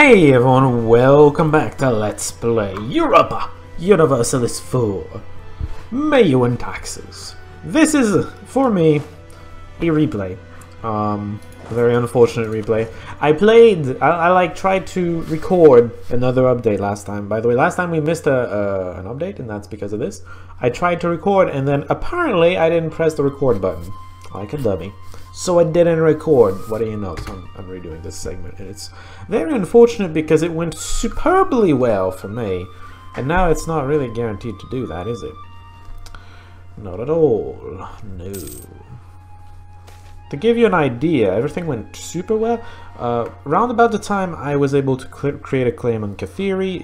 Hey everyone, welcome back to Let's Play Europa Universalis 4 Mayo and Taxes. This is, for me, a replay. A very unfortunate replay. I tried to record another update last time. By the way, last time we missed an update, and that's because of this. I tried to record, and then apparently I didn't press the record button, like a dummy. So I didn't record. What do you know? So I'm redoing this segment, and it's very unfortunate because it went superbly well for me, and now it's not really guaranteed to do that, is it? Not at all. No. To give you an idea, everything went super well. Round about the time I was able to create a claim on Kathiri,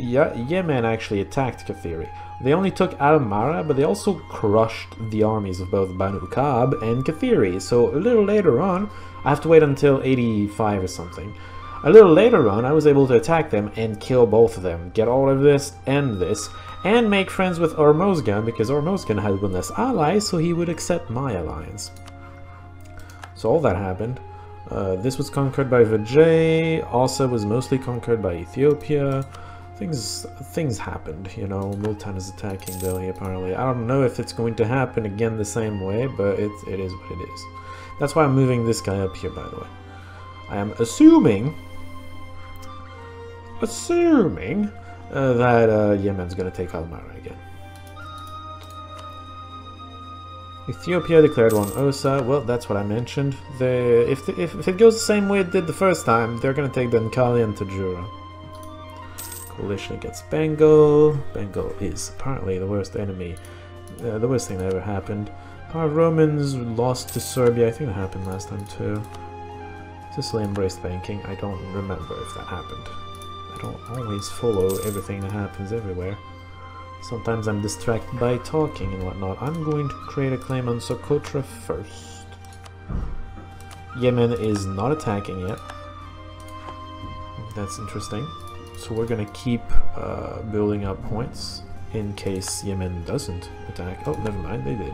Yemen actually attacked Kathiri. They only took Al-Mara, but they also crushed the armies of both Banu Kab and Kathiri. So a little later on, I have to wait until 85 or something. A little later on, I was able to attack them and kill both of them, get all of this, and make friends with Ormozgan, because Ormozgan had one less ally, so he would accept my alliance. So all that happened. This was conquered by Vijay, also was mostly conquered by Ethiopia. Things happened, you know. Multan is attacking Delhi apparently. I don't know if it's going to happen again the same way, but it is what it is. That's why I'm moving this guy up here, by the way. I am assuming that Yemen's going to take Al-Mara again. Ethiopia declared one Osa. Well, that's what I mentioned. If it goes the same way it did the first time, they're going to take Dankali and Tajura. Coalition against Bengal. Bengal is apparently the worst enemy. The worst thing that ever happened. Our Romans lost to Serbia. I think that happened last time too. Sicily embraced banking. I don't remember if that happened. I don't always follow everything that happens everywhere. Sometimes I'm distracted by talking and whatnot. I'm going to create a claim on Socotra first. Yemen is not attacking yet. That's interesting. So we're gonna keep building up points in case Yemen doesn't attack. Oh, never mind, they did.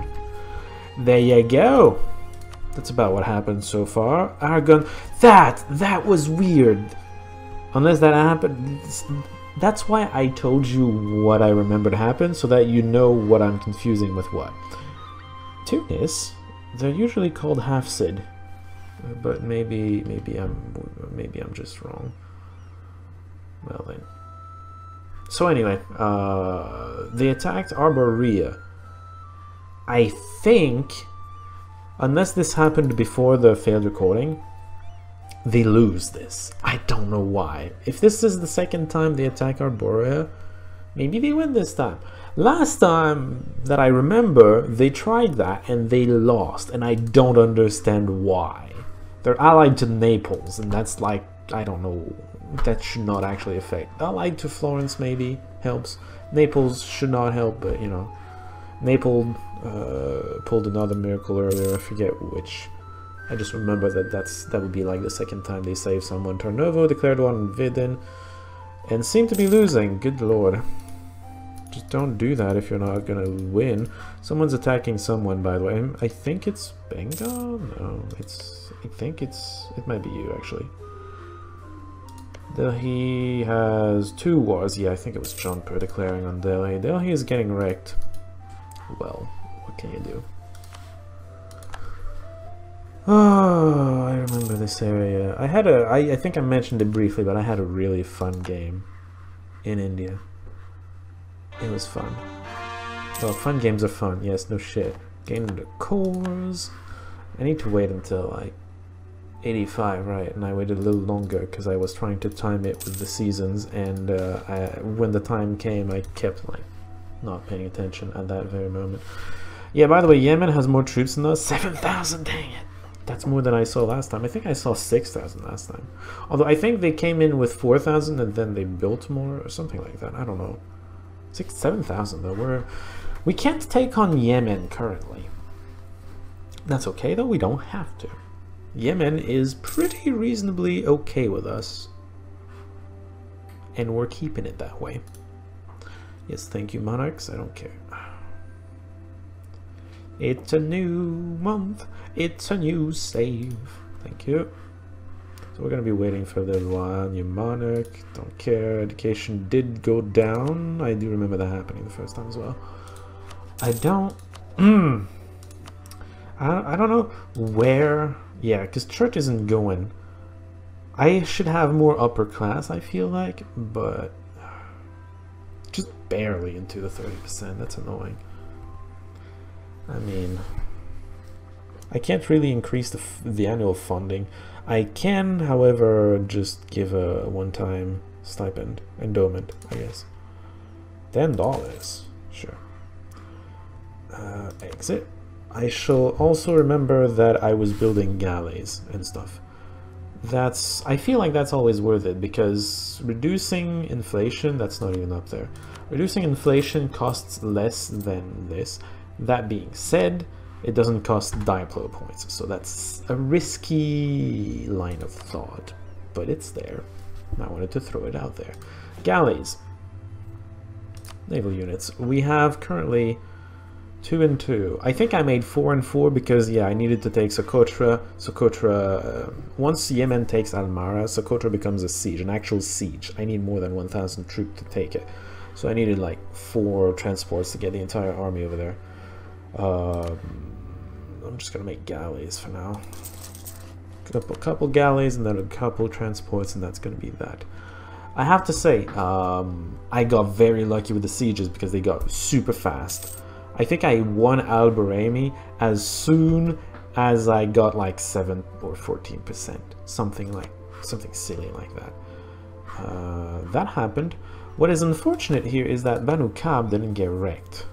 There you go. That's about what happened so far. Aragon, that was weird. Unless that happened, that's why I told you what I remembered happened, so that you know what I'm confusing with what. Tunis, they're usually called Hafsid, but maybe I'm just wrong. Well then. So anyway, they attacked Arborea. I think, unless this happened before the failed recording, they lose this. I don't know why. If this is the second time they attack Arborea, maybe they win this time. Last time that I remember, they tried that and they lost, and I don't understand why. They're allied to Naples, and that's like, I don't know. That should not actually affect. Allied to Florence maybe helps. Naples should not help, but you know, Naples pulled another miracle earlier. I forget which. I just remember that would be like the second time they saved someone. Tarnovo declared one on Vidin, and seem to be losing. Good lord! Just don't do that if you're not gonna win. Someone's attacking someone, by the way. I think it's Bengal. No, it might be you actually. Delhi has 2 wars. Yeah, I think it was Jumper declaring on Delhi. Delhi is getting wrecked. Well, what can you do? Oh, I remember this area. I think I mentioned it briefly, but I had a really fun game in India. It was fun. Well, fun games are fun. Yes, no shit. Gained the cores. I need to wait until like 85, right? And I waited a little longer because I was trying to time it with the seasons, and when the time came, I kept like not paying attention at that very moment. Yeah, by the way, Yemen has more troops than us. 7,000, dang it! That's more than I saw last time. I think I saw 6,000 last time. Although I think they came in with 4,000 and then they built more or something like that. I don't know. 7,000 though. We can't take on Yemen currently. That's okay though. We don't have to. Yemen is pretty reasonably okay with us, and we're keeping it that way. Yes, thank you, monarchs. I don't care. It's a new month. It's a new save. Thank you. So we're going to be waiting for a little while. New monarch, don't care. Education did go down. I do remember that happening the first time as well. I don't... I don't know where... Yeah, because church isn't going. I should have more upper class, I feel like, but... just barely into the 30%. That's annoying. I mean... I can't really increase the annual funding. I can, however, just give a one-time stipend, endowment, I guess. $10, sure. Exit. I shall also remember that I was building galleys and stuff. I feel like that's always worth it, because reducing inflation, that's not even up there. Reducing inflation costs less than this. That being said, it doesn't cost Diplo points, so that's a risky line of thought, but it's there. I wanted to throw it out there. Galleys. Naval units. We have currently 2 and 2. I think I made 4 and 4 because, yeah, I needed to take Socotra. Once Yemen takes Almara, Socotra becomes a siege, an actual siege. I need more than 1,000 troops to take it. So I needed like 4 transports to get the entire army over there. I'm just gonna make galleys for now. A couple galleys and then a couple transports, and that's gonna be that. I have to say, I got very lucky with the sieges because they got super fast. I think I won Al Barami as soon as I got like 7 or 14%, something silly like that. That happened. What is unfortunate here is that Banu Kab didn't get wrecked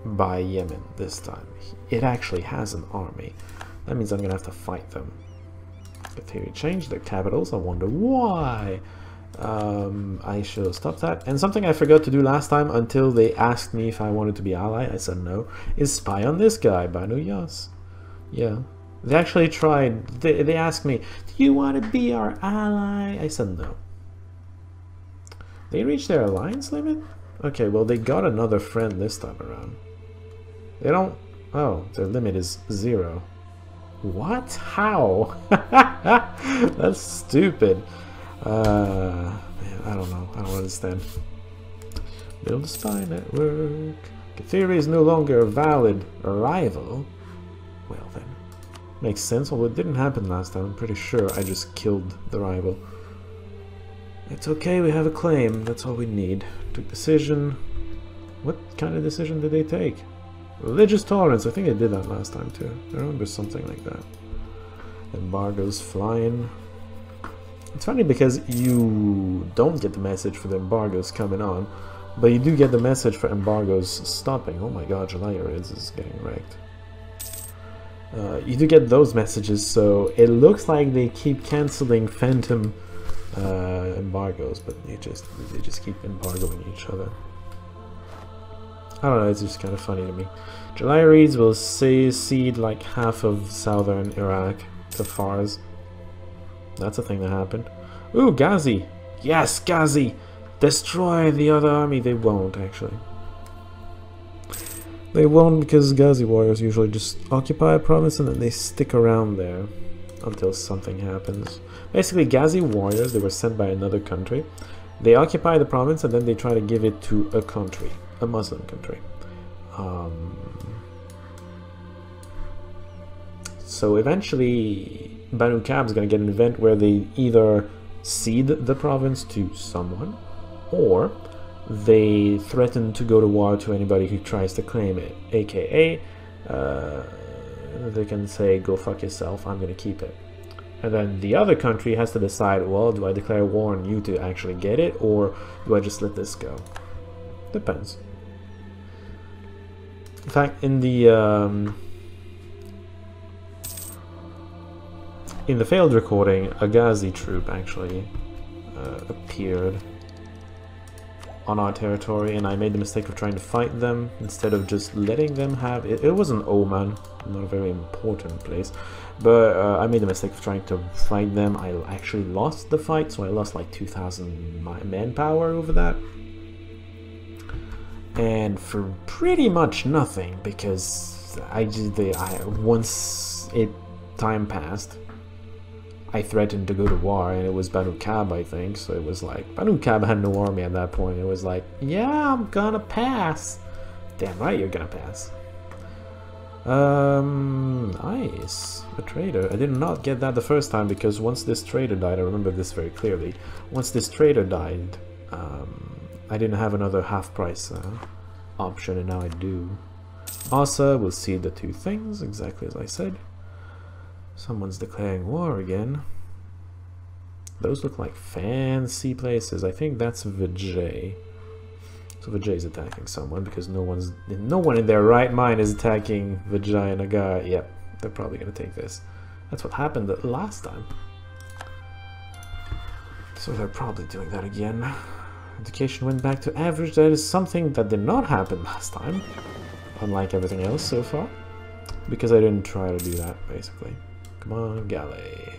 by Yemen this time. It actually has an army. That means I'm gonna have to fight them. The theory changed their capitals. I wonder why. I shall stop that. And something I forgot to do last time until they asked me if I wanted to be ally, I said no, is spy on this guy, Banu Yas. Yeah. They actually tried. They asked me, do you want to be our ally? I said no. They reached their alliance limit? Okay, well they got another friend this time around. They don't... Oh, their limit is 0. What? How? That's stupid. Man, I don't know. I don't understand. Build a spy network. Theory is no longer a valid rival. Well then. Makes sense, although it didn't happen last time. I'm pretty sure I just killed the rival. It's okay, we have a claim. That's all we need. Took decision. What kind of decision did they take? Religious tolerance. I think they did that last time too. I remember something like that. Embargoes flying. It's funny because you don't get the message for the embargoes coming on, but you do get the message for embargoes stopping. Oh my god, July is getting wrecked. You do get those messages, so it looks like they keep cancelling phantom embargoes, but they just keep embargoing each other. I don't know, it's just kind of funny to me. July Reeds will cede like half of southern Iraq to Fars. That's a thing that happened. Ooh, Ghazi! Yes, Ghazi! Destroy the other army! They won't, actually. They won't because Ghazi warriors usually just occupy a province and then they stick around there until something happens. Basically, Ghazi warriors, they were sent by another country. They occupy the province and then they try to give it to a country. A Muslim country. So eventually Banu Kab is going to get an event where they either cede the province to someone or they threaten to go to war to anybody who tries to claim it, aka they can say go fuck yourself, I'm going to keep it. And then the other country has to decide, well, do I declare war on you to actually get it or do I just let this go? Depends. In fact, in the failed recording, a Ghazi troop actually appeared on our territory, and I made the mistake of trying to fight them instead of just letting them have it. It was an Oman, not a very important place, but I made the mistake of trying to fight them. I actually lost the fight, so I lost like 2,000 manpower over that. And for pretty much nothing, because once time passed, I threatened to go to war, and it was Banu Kab, I think. So it was like, Banu Kab had no army at that point. It was like, yeah, I'm gonna pass. Damn right you're gonna pass. Nice. A trader. I did not get that the first time, because once this trader died, I remember this very clearly. Once this trader died, I didn't have another half price option, and now I do. Asa will see the two things, exactly as I said. Someone's declaring war again. Those look like fancy places. I think that's Vijay. So Vijay is attacking someone, because no one in their right mind is attacking Vijay and Nagar. Yep, they're probably gonna take this. That's what happened the last time. So they're probably doing that again. Education went back to average. That is something that did not happen last time, unlike everything else so far, because I didn't try to do that, basically. Come on, galley.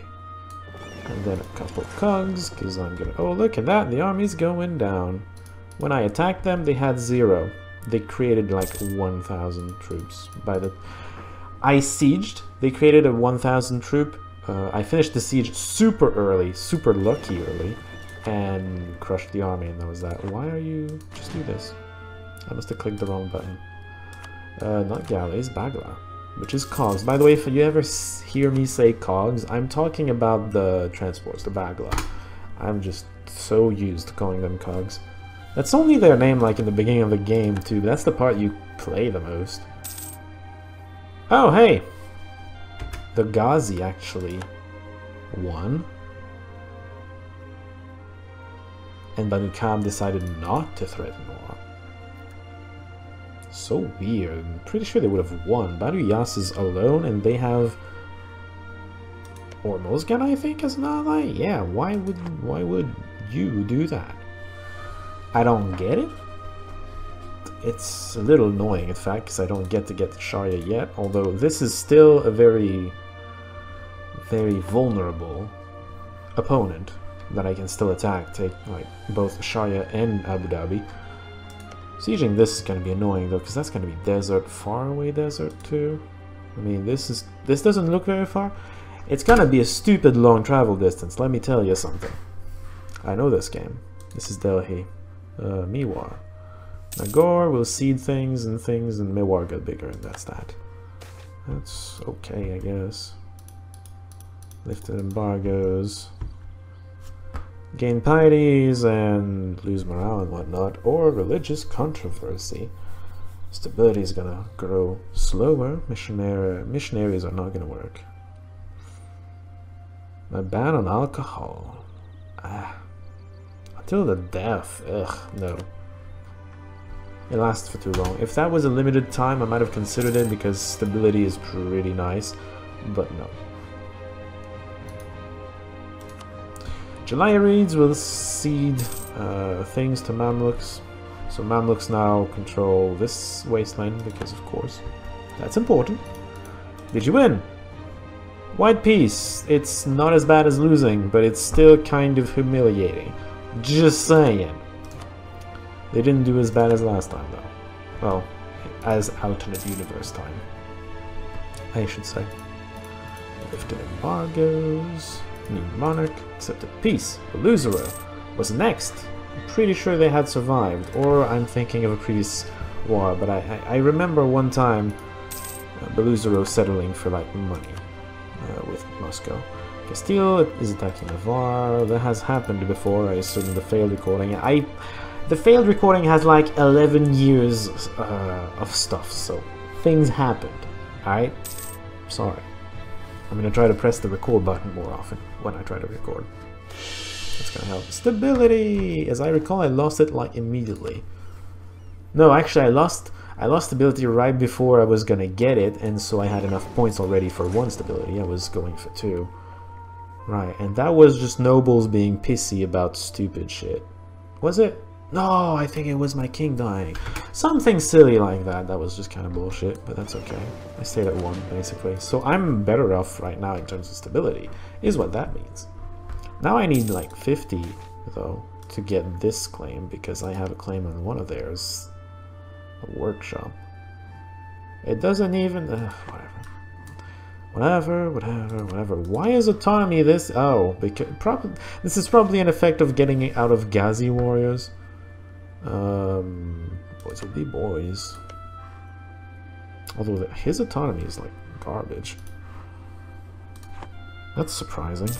And then a couple cogs, because I'm gonna... Oh, look at that! The army's going down. When I attacked them, they had 0. They created like 1,000 troops. I sieged. They created a 1,000 troop. I finished the siege super early, super lucky early, and crushed the army, and that was that. Why are you... Just do this. I must have clicked the wrong button. Not galleys, Bagla, which is cogs. By the way, if you ever hear me say cogs, I'm talking about the transports, the Bagla. I'm just so used to calling them cogs. That's only their name like in the beginning of the game too, but that's the part you play the most. Oh, hey! The Ghazi actually won. And Banu Kab decided not to threaten war. So weird. I'm pretty sure they would have won. Banu Yas is alone, and they have Ormozgan, I think, as an ally. Yeah, why would you do that? I don't get it. It's a little annoying, in fact, because I don't get the Sharia yet. Although this is still a very, very vulnerable opponent that I can still attack. Take like both Sharia and Abu Dhabi. Sieging this is going to be annoying though, because that's going to be desert, far away desert too. I mean, this doesn't look very far. It's going to be a stupid long travel distance, let me tell you something. I know this game. This is Delhi. Mewar. Nagore will seed things, and Mewar got bigger, and that's that. That's okay, I guess. Lifted embargoes. Gain pieties and lose morale and whatnot, or religious controversy. Stability is gonna grow slower. Missionaries are not gonna work. A ban on alcohol. Until the death. Ugh, no. It lasts for too long. If that was a limited time, I might have considered it, because stability is pretty nice, but no. Jalayirids will cede things to Mamluks. So Mamluks now control this wasteland, because of course that's important. Did you win? White peace. It's not as bad as losing, but it's still kind of humiliating. Just saying. They didn't do as bad as last time though. Well, as alternate universe time, I should say. Lifted embargoes. New monarch, accepted peace. Beluzero was next. I'm pretty sure they had survived, or I'm thinking of a previous war, but I remember one time Beluzero settling for like money with Moscow. Castile is attacking Navarre. That has happened before, I assume, the failed recording. The failed recording has like 11 years of stuff, so things happened. Alright? Sorry. I'm gonna try to press the record button more often when I try to record. That's gonna help. Stability! As I recall, I lost it like immediately. No, actually I lost stability right before I was gonna get it, and so I had enough points already for 1 stability. I was going for 2. Right, and that was just nobles being pissy about stupid shit. Was it? No, I think it was my king dying. Something silly like that. That was just kind of bullshit, but that's okay. I stayed at 1, basically. So I'm better off right now in terms of stability, is what that means. Now I need like 50, though, to get this claim, because I have a claim on one of theirs. A workshop. It doesn't even... whatever. Whatever, whatever, whatever. Why is autonomy this? Oh, because this is probably an effect of getting out of Ghazi warriors. Boys will be boys. Although his autonomy is like garbage. That's surprising.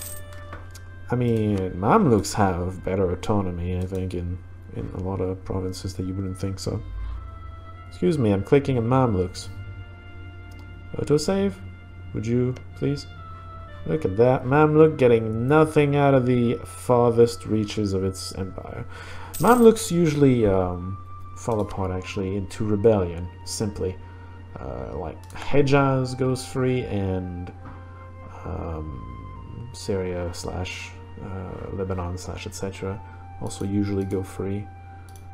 I mean, Mamluks have better autonomy, I think, in a lot of provinces that you wouldn't think so. Excuse me, I'm clicking on Mamluks. Autosave? Would you, please? Look at that. Mamluk getting nothing out of the farthest reaches of its empire. Mamluks usually fall apart, actually, into rebellion, simply. Like, Hejaz goes free, and Syria slash Lebanon slash etc. also usually go free.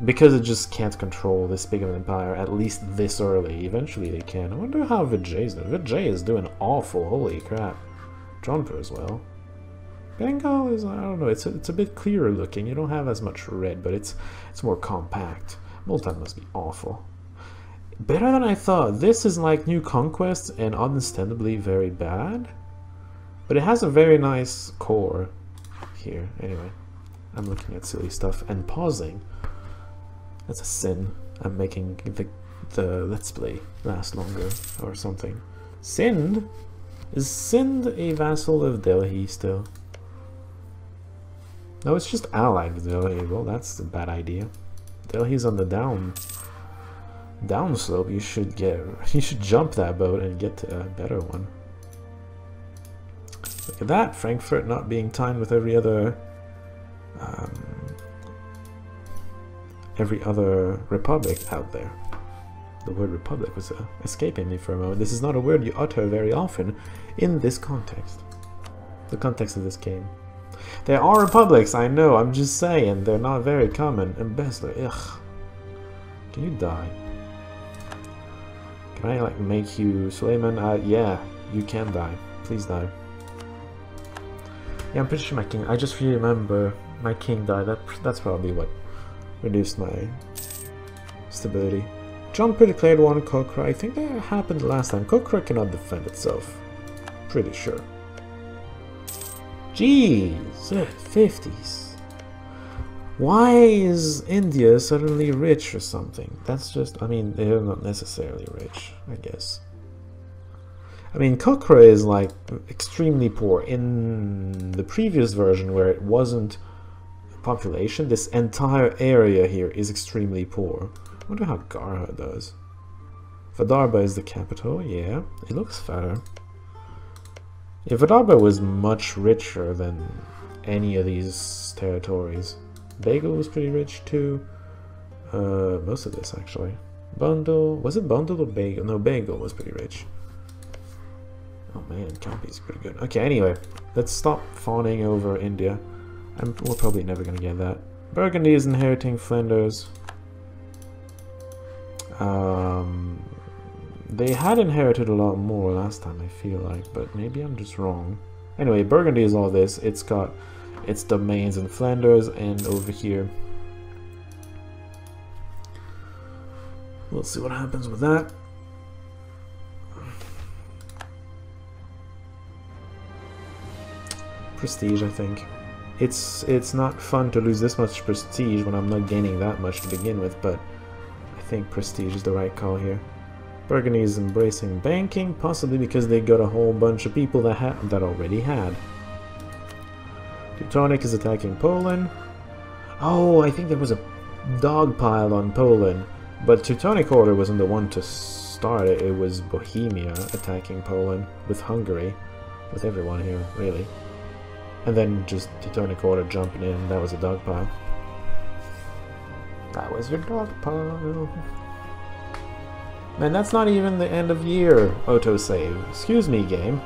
Because it just can't control this big of an empire, at least this early. Eventually they can. I wonder how Vijay is doing. Vijay is doing awful, holy crap. Jaunpur as well. Bengal is, I don't know, it's a bit clearer looking. You don't have as much red, but it's more compact. Multan must be awful. Better than I thought. This is like New Conquest and understandably very bad. But it has a very nice core here. Anyway, I'm looking at silly stuff and pausing. That's a sin. I'm making the Let's Play last longer or something. Sind? Is Sind a vassal of Delhi still? No, it's just allied with Delhi. Well, that's a bad idea. Delhi's on the down slope. You should jump that boat and get to a better one. Look at that, Frankfurt not being timed with every other republic out there. The word republic was escaping me for a moment. This is not a word you utter very often in this context. The context of this game. There are republics, I know, I'm just saying, they're not very common. Embezzler, ugh. Can you die? Can I, like, make you Suleiman? Yeah, you can die. Please die. Yeah, I'm pretty sure my king... I just remember my king died. That's probably what reduced my stability. Jaunpur declared war on Kokra. I think that happened last time. Kokra cannot defend itself. Pretty sure. Jeez, 50s. Why is India suddenly rich or something? That's just... I mean, they're not necessarily rich, I guess. I mean, Kokra is, like, extremely poor. In the previous version, where it wasn't population, this entire area here is extremely poor. I wonder how Garha does. Vidarbha is the capital, yeah. It looks fatter. Yeah, Vidarbha was much richer than any of these territories. Bagel was pretty rich too. Most of this, actually. Bundle, was it Bundle or Bagel? No, Bagel was pretty rich. Oh man, Kampi's pretty good. Okay, anyway, let's stop fawning over India. We're probably never gonna get that. Burgundy is inheriting Flanders. They had inherited a lot more last time, I feel like, but maybe I'm just wrong. Anyway, Burgundy is all this. It's got its domains in Flanders and over here. We'll see what happens with that. Prestige, I think. It's not fun to lose this much prestige when I'm not gaining that much to begin with, but I think prestige is the right call here. Burgundy is embracing banking, possibly because they got a whole bunch of people that already had. Teutonic is attacking Poland. Oh, I think there was a dogpile on Poland, but Teutonic Order wasn't the one to start it. It was Bohemia attacking Poland with Hungary, with everyone here, really. And then just Teutonic Order jumping in, that was a dogpile. That was your dogpile. Man, that's not even the end of year autosave. Excuse me, game.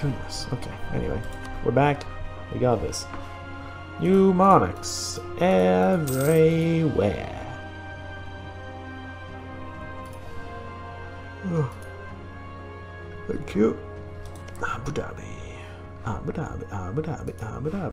Goodness. Okay, anyway. We're back. We got this. New monarchs everywhere. Oh. Thank you. Abu Dhabi. Abu Dhabi. Abu Dhabi. Abu Dhabi.